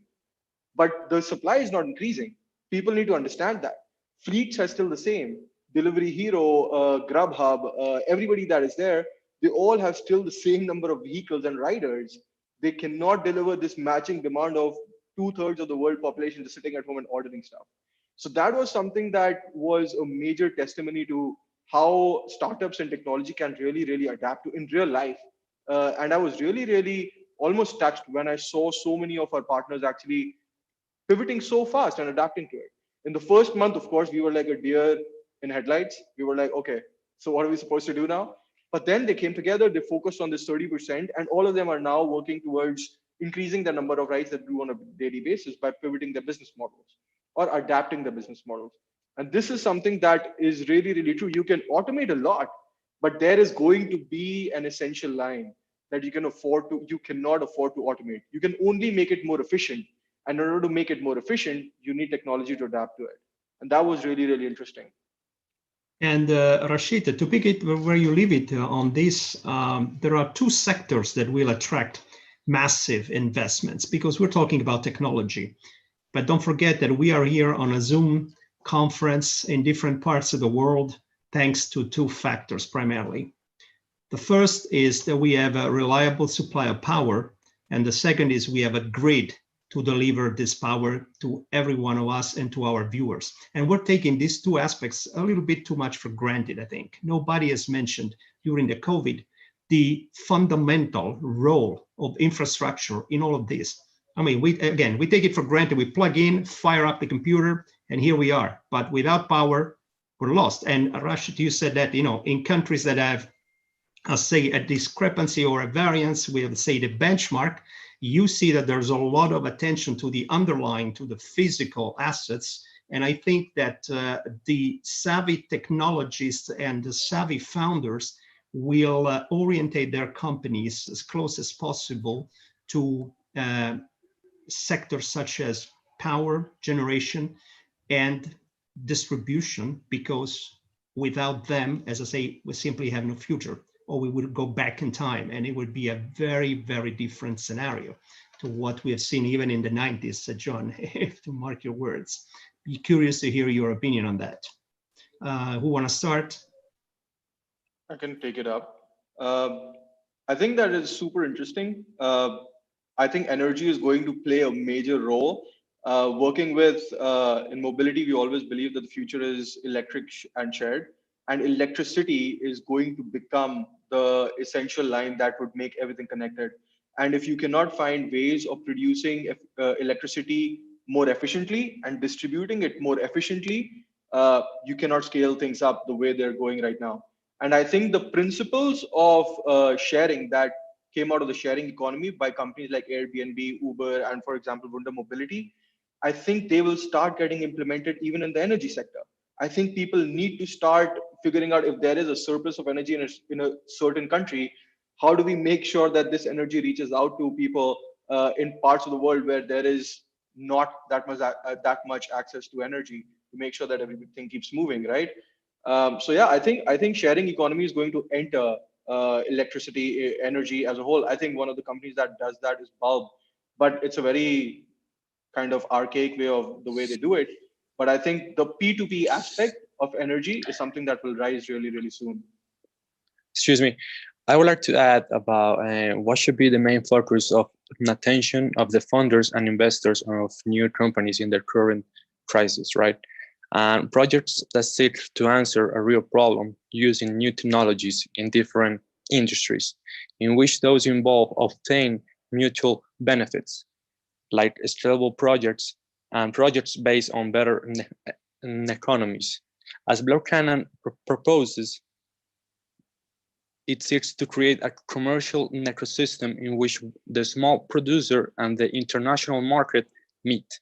But the supply is not increasing. People need to understand that. Fleets are still the same. Delivery Hero, Grubhub, everybody that is there, they all have still the same number of vehicles and riders. They cannot deliver this matching demand of 2/3 of the world population just sitting at home and ordering stuff. So that was something that was a major testimony to how startups and technology can really, really adapt to in real life. And I was really, really almost touched when I saw so many of our partners actually pivoting so fast and adapting to it. In the first month, of course, we were like a deer in headlights. We were like, okay, so what are we supposed to do now? But then they came together, they focused on this 30%, and all of them are now working towards increasing the number of rides that do on a daily basis by pivoting their business models or adapting the business models. And this is something that is really, really true. You can automate a lot, but there is going to be an essential line that you cannot afford to automate. You can only make it more efficient. And in order to make it more efficient, you need technology to adapt to it. And that was really, really interesting. And Rashid, to pick it where you leave it on this, there are two sectors that will attract massive investments because we're talking about technology. But don't forget that we are here on a Zoom conference in different parts of the world, thanks to two factors primarily. The first is that we have a reliable supply of power. And the second is we have a grid to deliver this power to every one of us and to our viewers. And we're taking these two aspects a little bit too much for granted, I think. Nobody has mentioned during the COVID the fundamental role of infrastructure in all of this. I mean, we take it for granted. We plug in, fire up the computer, and here we are. But without power, we're lost. And Rashid, you said that, in countries that have, say, a discrepancy or a variance with, say, the benchmark, you see that there's a lot of attention to the underlying, to the physical assets. And I think that the savvy technologists and the savvy founders will orientate their companies as close as possible to sectors such as power generation and distribution, because without them, as I say, we simply have no future. Or we would go back in time and it would be a very, very different scenario to what we have seen even in the 90s, John, to mark your words. Be curious to hear your opinion on that. Who want to start? I can take it up. I think that is super interesting. I think energy is going to play a major role. Working with, in mobility, we always believe that the future is electric and shared. And electricity is going to become the essential line that would make everything connected. And if you cannot find ways of producing electricity more efficiently and distributing it more efficiently, you cannot scale things up the way they're going right now. And I think the principles of sharing that came out of the sharing economy by companies like Airbnb, Uber, and for example, Wunda Mobility, I think they will start getting implemented even in the energy sector. I think people need to start figuring out if there is a surplus of energy in a certain country, how do we make sure that this energy reaches out to people in parts of the world where there is not that much access to energy, to make sure that everything keeps moving, right? So yeah, I think sharing economy is going to enter electricity, energy as a whole. I think one of the companies that does that is Bulb, but it's a very kind of archaic way of the way they do it. But I think the P2P aspect of energy is something that will rise really, really soon. Excuse me. I would like to add about what should be the main focus of attention of the funders and investors of new companies in their current crisis, right? and projects that seek to answer a real problem using new technologies in different industries, in which those involved obtain mutual benefits, like scalable projects and projects based on better economies. As Blockchain proposes, it seeks to create a commercial ecosystem in which the small producer and the international market meet.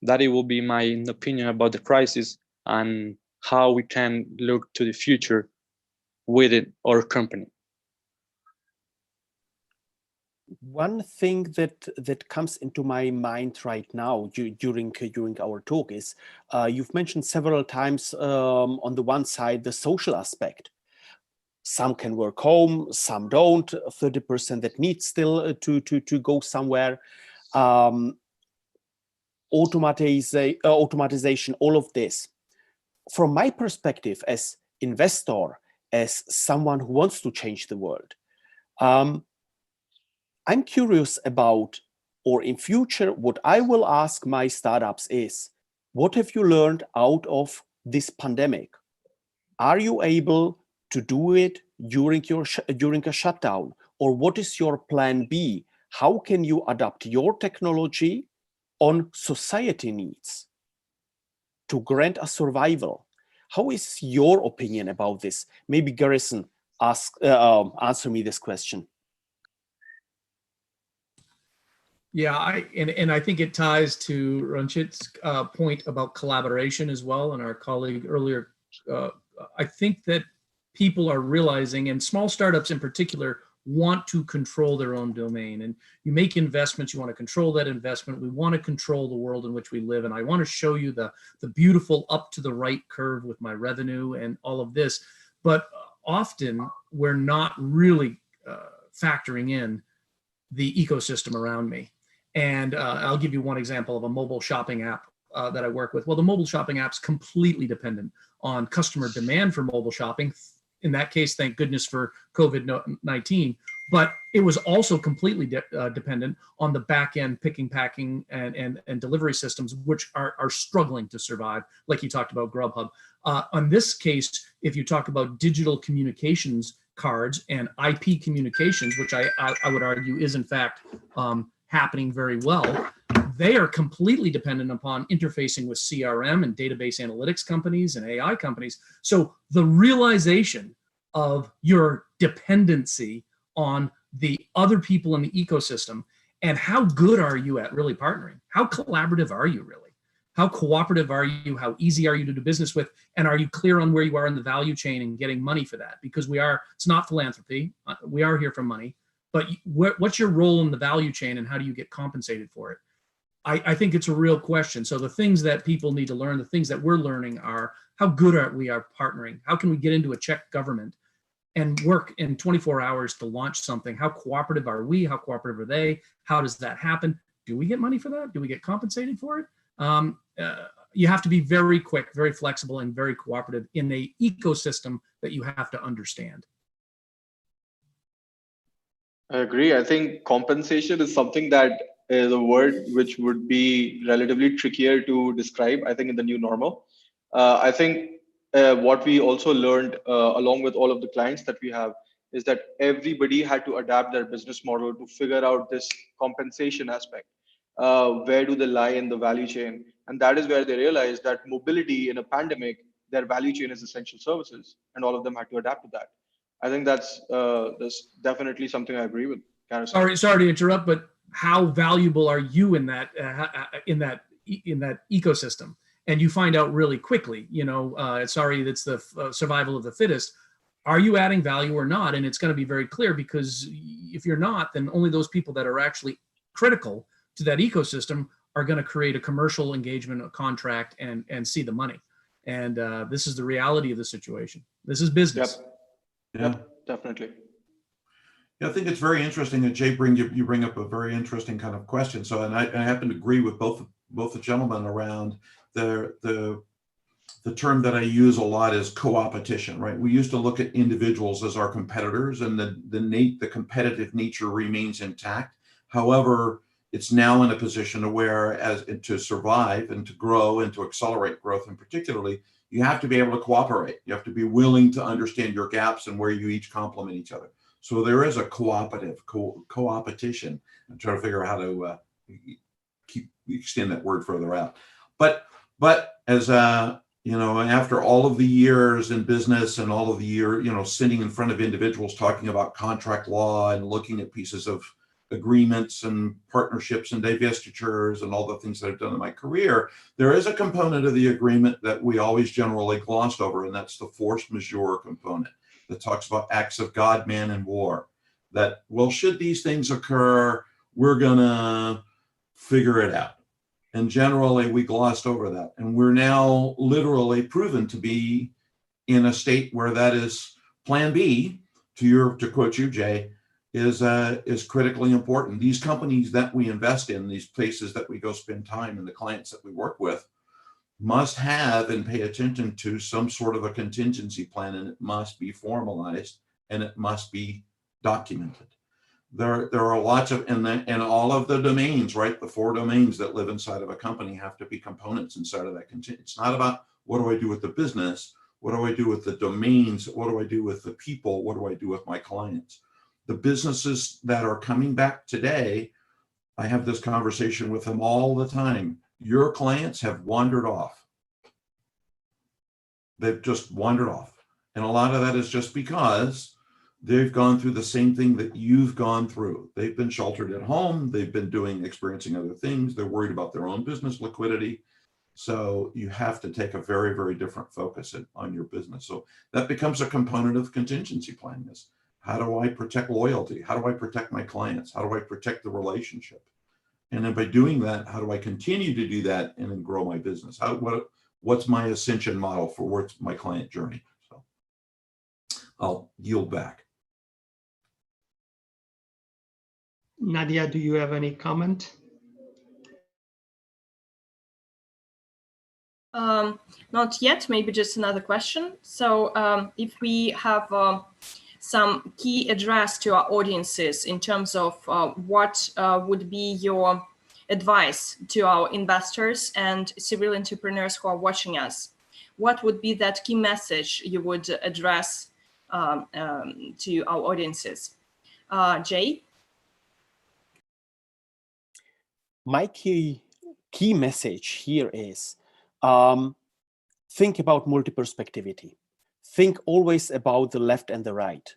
That it will be my opinion about the crisis and how we can look to the future with our company. One thing that comes into my mind right now during our talk is you've mentioned several times on the one side the social aspect. Some can work home, some don't. 30% that need still to go somewhere. Automatization, all of this. From my perspective as investor, as someone who wants to change the world, I'm curious about, or in future, what I will ask my startups is, what have you learned out of this pandemic? Are you able to do it during a shutdown? Or what is your plan B? How can you adapt your technology on society needs to grant a survival? How is your opinion about this? Maybe Garrison answer me this question. Yeah, I think it ties to Ranjit's point about collaboration as well, and our colleague earlier. I think that people are realizing, and small startups in particular, want to control their own domain. And you make investments, you want to control that investment. We want to control the world in which we live. And I want to show you the beautiful up to the right curve with my revenue and all of this. But often we're not really factoring in the ecosystem around me. And I'll give you one example of a mobile shopping app that I work with. Well, the mobile shopping app's completely dependent on customer demand for mobile shopping. In that case, thank goodness for COVID-19, but it was also completely dependent on the back end picking, packing, and delivery systems, which are struggling to survive, like you talked about Grubhub. On this case, if you talk about digital communications cards and IP communications, which I would argue is in fact happening very well, they are completely dependent upon interfacing with CRM and database analytics companies and AI companies. So the realization of your dependency on the other people in the ecosystem, and how good are you at really partnering? How collaborative are you really? How cooperative are you? How easy are you to do business with? And are you clear on where you are in the value chain and getting money for that? Because it's not philanthropy. We are here for money. But what's your role in the value chain and how do you get compensated for it? I think it's a real question. So the things that people need to learn, the things that we're learning are how good are we partnering? How can we get into a Czech government and work in 24 hours to launch something? How cooperative are we? How cooperative are they? How does that happen? Do we get money for that? Do we get compensated for it? You have to be very quick, very flexible, and very cooperative in the ecosystem that you have to understand. I agree. I think compensation is something that is a word which would be relatively trickier to describe, I think, in the new normal. I think what we also learned along with all of the clients that we have is that everybody had to adapt their business model to figure out this compensation aspect. Where do they lie in the value chain? And that is where they realized that mobility in a pandemic, their value chain is essential services, and all of them had to adapt to that. I think that's definitely something I agree with. Sorry to interrupt, but how valuable are you in that ecosystem? And you find out really quickly. Sorry, that's the survival of the fittest. Are you adding value or not? And it's going to be very clear, because if you're not, then only those people that are actually critical to that ecosystem are going to create a commercial engagement, a contract, and see the money. And this is the reality of the situation. This is business. Yep, definitely. Yeah, I think it's very interesting that Jay you bring up a very interesting kind of question. So, and I happen to agree with both the gentlemen around the term that I use a lot is co-opetition, right? We used to look at individuals as our competitors, and the competitive nature remains intact. However, it's now in a position where, as to survive and to grow and to accelerate growth, and particularly, you have to be able to cooperate. You have to be willing to understand your gaps and where you each complement each other. So there is a co-opetition. I'm trying to figure out how to extend that word further out. But as you know, after all of the years in business and all of the year, you know, sitting in front of individuals talking about contract law and looking at pieces of agreements and partnerships and divestitures and all the things that I've done in my career, there is a component of the agreement that we always generally glossed over, and that's the force majeure component that talks about acts of God, man, and war. That, well, should these things occur, we're gonna figure it out. And generally we glossed over that. And we're now literally proven to be in a state where that is plan B, to quote you, Jay, is critically important. These companies that we invest in, these places that we go spend time, and the clients that we work with, must have and pay attention to some sort of a contingency plan, and it must be formalized and it must be documented. There are lots of, and all of the domains, right? The 4 domains that live inside of a company have to be components inside of that contingency. It's not about what do I do with the business? What do I do with the domains? What do I do with the people? What do I do with my clients? The businesses that are coming back today, I have this conversation with them all the time. Your clients have wandered off. They've just wandered off. And a lot of that is just because they've gone through the same thing that you've gone through. They've been sheltered at home. They've been experiencing other things. They're worried about their own business liquidity. So you have to take a very, very different focus on your business. So that becomes a component of contingency planning. Is how do I protect loyalty? How do I protect my clients? How do I protect the relationship? And then by doing that, how do I continue to do that and then grow my business? What's my ascension model for what's my client journey? So I'll yield back. Nadya, do you have any comment? Not yet, maybe just another question. So if we have some key address to our audiences in terms of what would be your advice to our investors and serial entrepreneurs who are watching us, what would be that key message you would address to our audiences? Jay? My key message here is think about multi-perspectivity. Think always about the left and the right,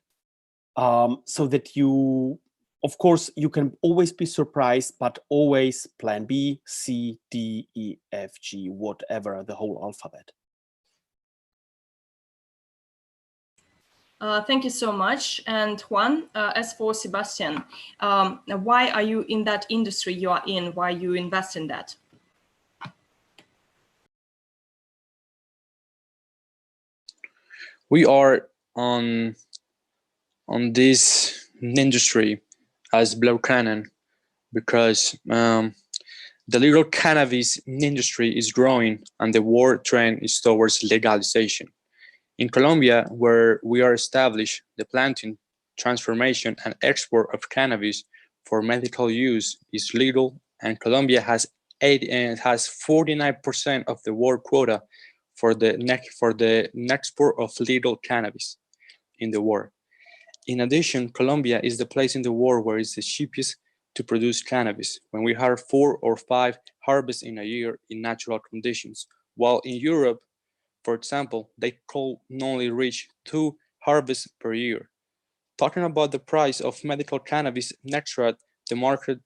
so that you, of course, you can always be surprised, but always plan B, C, D, E, F, G, whatever, the whole alphabet. Thank you so much. And Juan, as for Sebastian, why are you in that industry you are in? Why you invest in that? We are on this industry as Blow Cannon because the legal cannabis industry is growing and the world trend is towards legalization. In Colombia, where we are established, the planting, transformation, and export of cannabis for medical use is legal, and Colombia has 49% of the world quota for the export of legal cannabis in the world. In addition, Colombia is the place in the world where it's the cheapest to produce cannabis, when we have 4 or 5 harvests in a year in natural conditions, while in Europe, for example, they could only reach 2 harvests per year. Talking about the price of medical cannabis extract, the market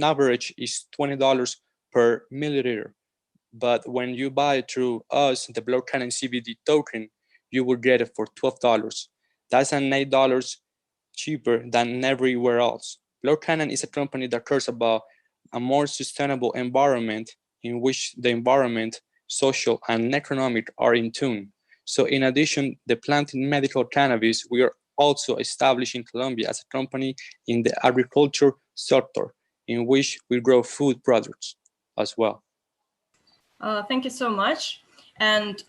average is $20 per milliliter. But when you buy it through us, the Blow Cannon CBD token, you will get it for $12. That's an $8 cheaper than everywhere else. Blow Cannon is a company that cares about a more sustainable environment in which the environment, social, and economic are in tune. So in addition, the planting medical cannabis, we are also established in Colombia as a company in the agriculture sector, in which we grow food products as well. Thank you so much. And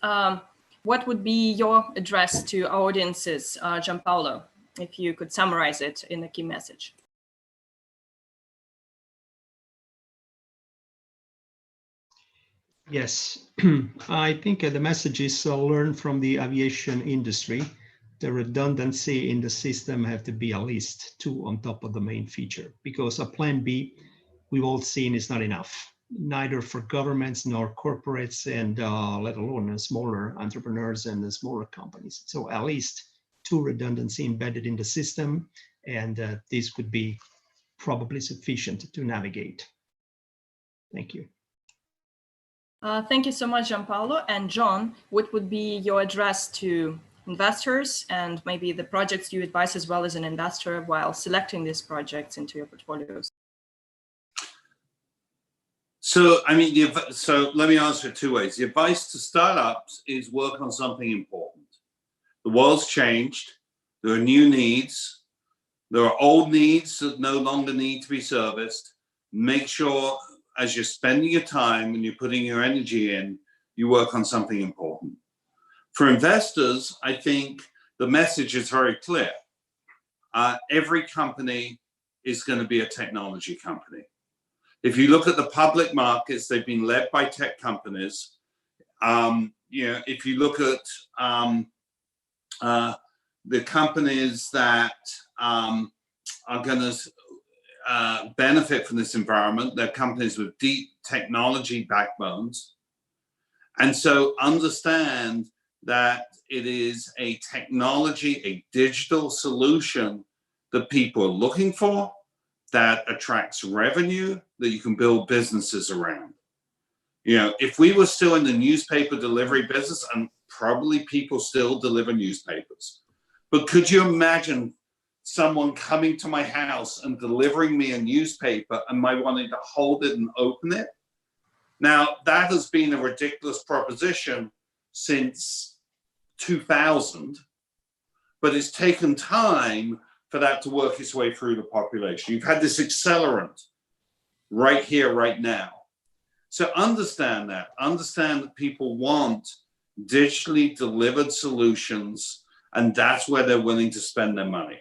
what would be your address to our audiences, Gianpaolo, if you could summarize it in a key message? Yes, I think the message is learn from the aviation industry. The redundancy in the system have to be at least 2 on top of the main feature, because a plan B, we've all seen, is not enough, neither for governments nor corporates, and let alone smaller entrepreneurs and the smaller companies. So at least 2 redundancy embedded in the system, and this could be probably sufficient to navigate. Thank you. Thank you so much, Gianpaolo. And John, what would be your address to investors and maybe the projects you advise as well as an investor while selecting these projects into your portfolios? So, I mean, so let me answer it 2 ways. The advice to startups is work on something important. The world's changed. There are new needs. There are old needs that no longer need to be serviced. Make sure as you're spending your time and you're putting your energy in, you work on something important. For investors, I think the message is very clear. Every company is going to be a technology company. If you look at the public markets, they've been led by tech companies. If you look at the companies that are going to benefit from this environment, they're companies with deep technology backbones. And so understand that it is a technology, a digital solution that people are looking for, that attracts revenue, that you can build businesses around. If we were still in the newspaper delivery business, and probably people still deliver newspapers, but could you imagine someone coming to my house and delivering me a newspaper and my wanting to hold it and open it? Now, that has been a ridiculous proposition since 2000, but it's taken time for that to work its way through the population. You've had this accelerant right here, right now. So understand that people want digitally delivered solutions, and that's where they're willing to spend their money.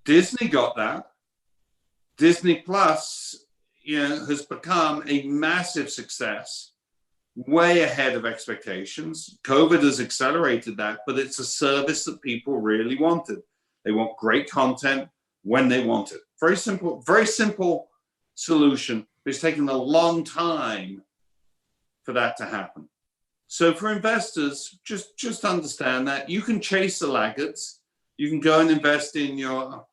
Disney got that. Disney Plus, has become a massive success, way ahead of expectations. COVID has accelerated that, but it's a service that people really wanted. They want great content when they want it. Very simple solution. It's taken a long time for that to happen. So for investors, just understand that you can chase the laggards. You can go and invest in your,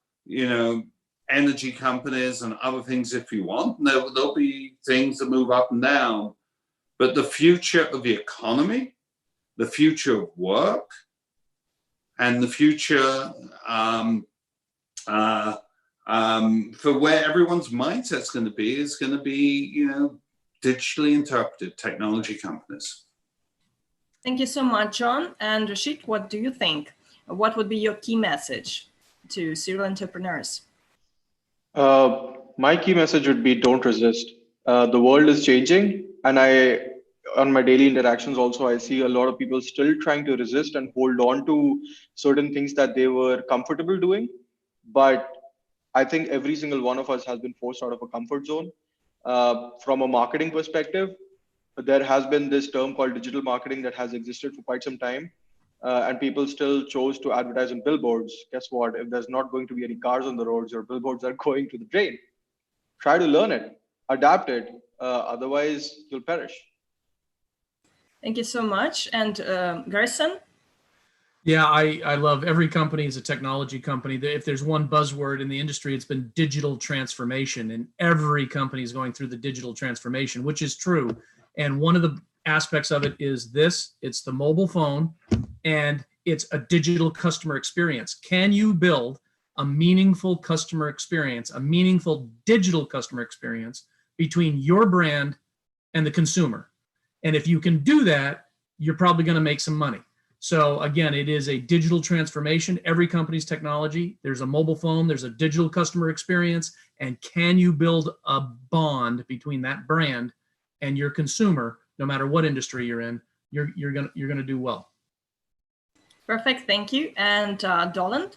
energy companies and other things if you want. There'll be things that move up and down, but the future of the economy, the future of work, and the future for where everyone's mindset's going to be is going to be, digitally interpreted technology companies. Thank you so much, John. And Rashid, what do you think? What would be your key message to serial entrepreneurs? My key message would be don't resist. The world is changing, and on my daily interactions also, I see a lot of people still trying to resist and hold on to certain things that they were comfortable doing. But I think every single one of us has been forced out of a comfort zone. From a marketing perspective, there has been this term called digital marketing that has existed for quite some time. And people still chose to advertise on billboards. Guess what? If there's not going to be any cars on the roads, your billboards are going to the drain. Try to learn it, adapt it. Otherwise, you'll perish. Thank you so much. And Garrison? Yeah, I love every company is a technology company. If there's one buzzword in the industry, it's been digital transformation. And every company is going through the digital transformation, which is true. And one of the aspects of it is this: it's the mobile phone, and it's a digital customer experience. Can you build a meaningful customer experience, a meaningful digital customer experience between your brand and the consumer? And if you can do that, you're probably going to make some money. So again, it is a digital transformation. Every company's technology, there's a mobile phone, there's a digital customer experience, and can you build a bond between that brand and your consumer? No matter what industry you're in, you're gonna do well. Perfect, thank you. And Dolan?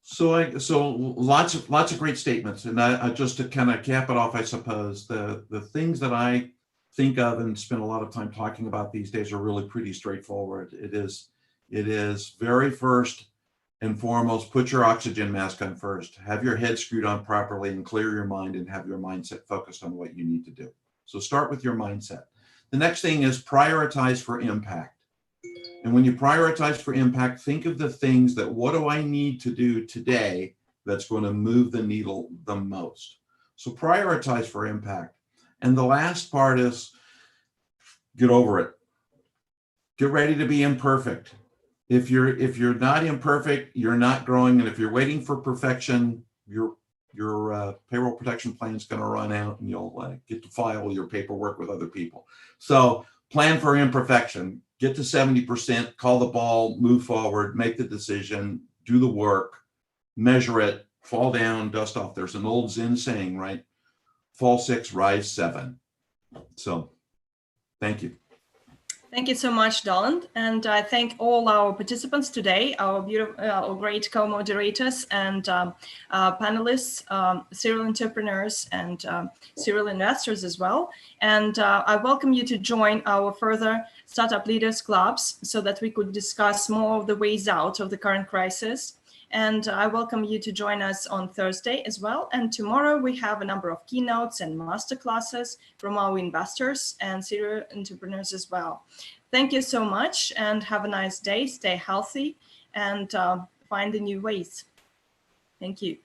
So lots of great statements, and I just to kind of cap it off, I suppose the things that I think of and spend a lot of time talking about these days are really pretty straightforward. It is very first and foremost, put your oxygen mask on first, have your head screwed on properly and clear your mind and have your mindset focused on what you need to do. So start with your mindset. The next thing is prioritize for impact. And when you prioritize for impact, think of the things that, what do I need to do today that's going to move the needle the most? So prioritize for impact. And the last part is get over it. Get ready to be imperfect. If you're not imperfect, you're not growing. And if you're waiting for perfection, your payroll protection plan is going to run out and you'll get to file your paperwork with other people. So plan for imperfection, get to 70%, call the ball, move forward, make the decision, do the work, measure it, fall down, dust off. There's an old Zen saying, right? Fall 6, rise 7. So thank you. Thank you so much, Dolan. And I thank all our participants today, our great co-moderators and panelists, serial entrepreneurs and serial investors as well. And I welcome you to join our further Startup Leaders Clubs so that we could discuss more of the ways out of the current crisis. And I welcome you to join us on Thursday as well. And tomorrow we have a number of keynotes and masterclasses from our investors and serial entrepreneurs as well. Thank you so much and have a nice day. Stay healthy and find the new ways. Thank you.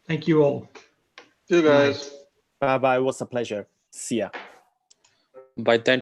Thank you all. See you guys. Bye-bye. It was a pleasure. See ya. By then.